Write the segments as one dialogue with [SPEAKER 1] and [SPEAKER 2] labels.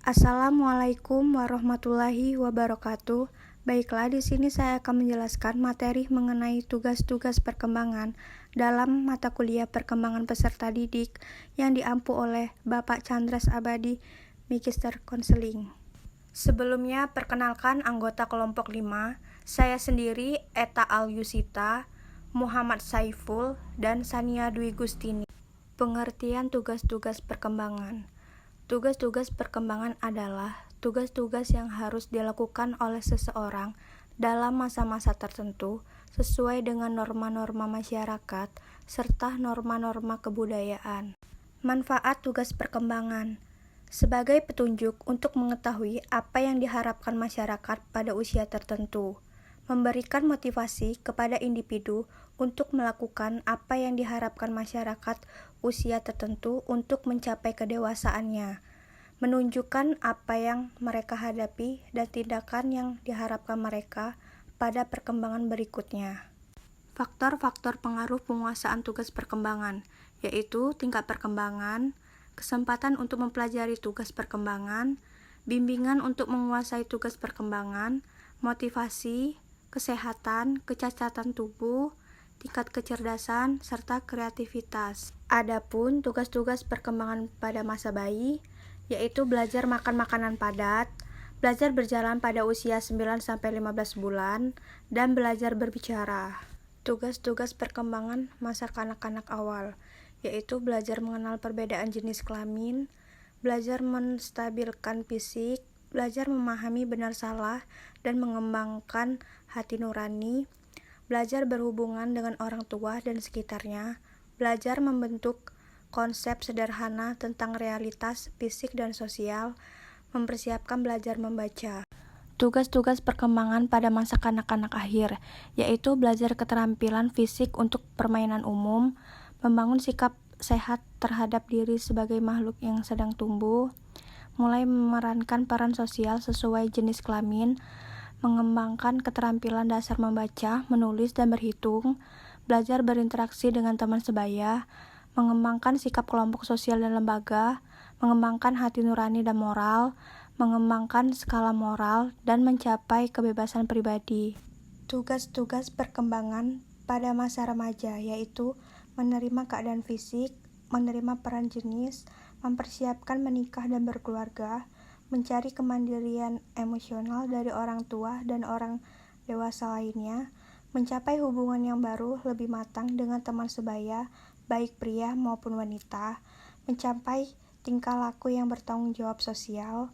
[SPEAKER 1] Assalamualaikum warahmatullahi wabarakatuh. Baiklah, di sini saya akan menjelaskan materi mengenai tugas-tugas perkembangan dalam mata kuliah perkembangan peserta didik yang diampu oleh Bapak Chandras Abadi, Magister Konseling. Sebelumnya, perkenalkan anggota kelompok 5, saya sendiri Eta Al-Yusita, Muhammad Saiful, dan Sania Dwi Gustini. Pengertian tugas-tugas perkembangan. Tugas-tugas perkembangan adalah tugas-tugas yang harus dilakukan oleh seseorang dalam masa-masa tertentu sesuai dengan norma-norma masyarakat serta norma-norma kebudayaan. Manfaat tugas perkembangan sebagai petunjuk untuk mengetahui apa yang diharapkan masyarakat pada usia tertentu, memberikan motivasi kepada individu untuk melakukan apa yang diharapkan masyarakat usia tertentu untuk mencapai kedewasaannya, menunjukkan apa yang mereka hadapi dan tindakan yang diharapkan mereka pada perkembangan berikutnya. Faktor-faktor pengaruh penguasaan tugas perkembangan, yaitu tingkat perkembangan, kesempatan untuk mempelajari tugas perkembangan, bimbingan untuk menguasai tugas perkembangan, motivasi, kesehatan, kecacatan tubuh, tingkat kecerdasan, serta kreativitas. Adapun tugas-tugas perkembangan pada masa bayi, yaitu belajar makan makanan padat, belajar berjalan pada usia 9-15 bulan, dan belajar berbicara. Tugas-tugas perkembangan masa kanak-kanak awal, yaitu belajar mengenal perbedaan jenis kelamin, belajar menstabilkan fisik, belajar memahami benar salah, dan mengembangkan hati nurani, belajar berhubungan dengan orang tua dan sekitarnya, belajar membentuk konsep sederhana tentang realitas fisik dan sosial, mempersiapkan belajar membaca. Tugas-tugas perkembangan pada masa kanak-kanak akhir, yaitu belajar keterampilan fisik untuk permainan umum, membangun sikap sehat terhadap diri sebagai makhluk yang sedang tumbuh, mulai memerankan peran sosial sesuai jenis kelamin, mengembangkan keterampilan dasar membaca, menulis, dan berhitung, belajar berinteraksi dengan teman sebaya, mengembangkan sikap kelompok sosial dan lembaga, mengembangkan hati nurani dan moral, mengembangkan skala moral, dan mencapai kebebasan pribadi. Tugas-tugas perkembangan pada masa remaja, yaitu menerima keadaan fisik, menerima peran jenis, mempersiapkan menikah dan berkeluarga, mencari kemandirian emosional dari orang tua dan orang dewasa lainnya, mencapai hubungan yang baru lebih matang dengan teman sebaya, baik pria maupun wanita, mencapai tingkah laku yang bertanggung jawab sosial,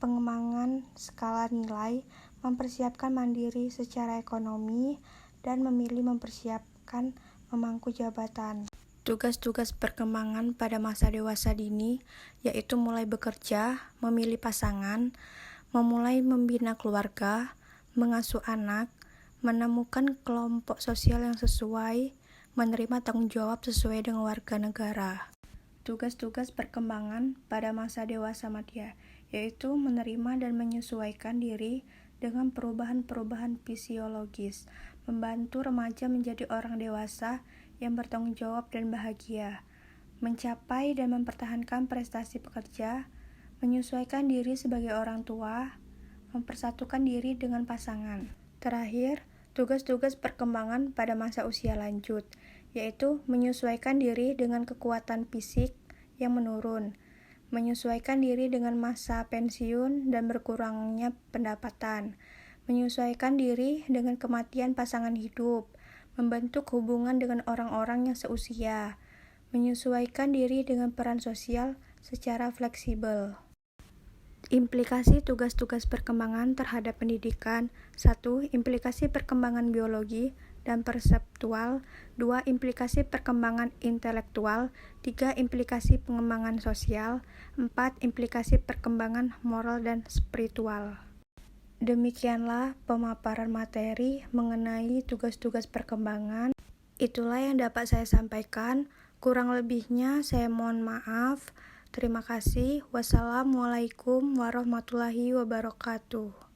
[SPEAKER 1] pengembangan skala nilai, mempersiapkan mandiri secara ekonomi, dan memilih mempersiapkan memangku jabatan. Tugas-tugas perkembangan pada masa dewasa dini, yaitu mulai bekerja, memilih pasangan, memulai membina keluarga, mengasuh anak, menemukan kelompok sosial yang sesuai, menerima tanggung jawab sesuai dengan warga negara. Tugas-tugas perkembangan pada masa dewasa madya, yaitu menerima dan menyesuaikan diri dengan perubahan-perubahan fisiologis, membantu remaja menjadi orang dewasa yang bertanggung jawab dan bahagia, mencapai dan mempertahankan prestasi pekerja, menyesuaikan diri sebagai orang tua, mempersatukan diri dengan pasangan. Terakhir, tugas-tugas perkembangan pada masa usia lanjut, yaitu menyesuaikan diri dengan kekuatan fisik yang menurun, menyesuaikan diri dengan masa pensiun dan berkurangnya pendapatan, menyesuaikan diri dengan kematian pasangan hidup, membentuk hubungan dengan orang-orang yang seusia, menyesuaikan diri dengan peran sosial secara fleksibel. Implikasi tugas-tugas perkembangan terhadap pendidikan. 1. Implikasi perkembangan biologi dan perseptual. 2. Implikasi perkembangan intelektual. 3. Implikasi pengembangan sosial. 4. Implikasi perkembangan moral dan spiritual. Demikianlah pemaparan materi mengenai tugas-tugas perkembangan. Itulah yang dapat saya sampaikan. Kurang lebihnya saya mohon maaf. Terima kasih. Wassalamualaikum warahmatullahi wabarakatuh.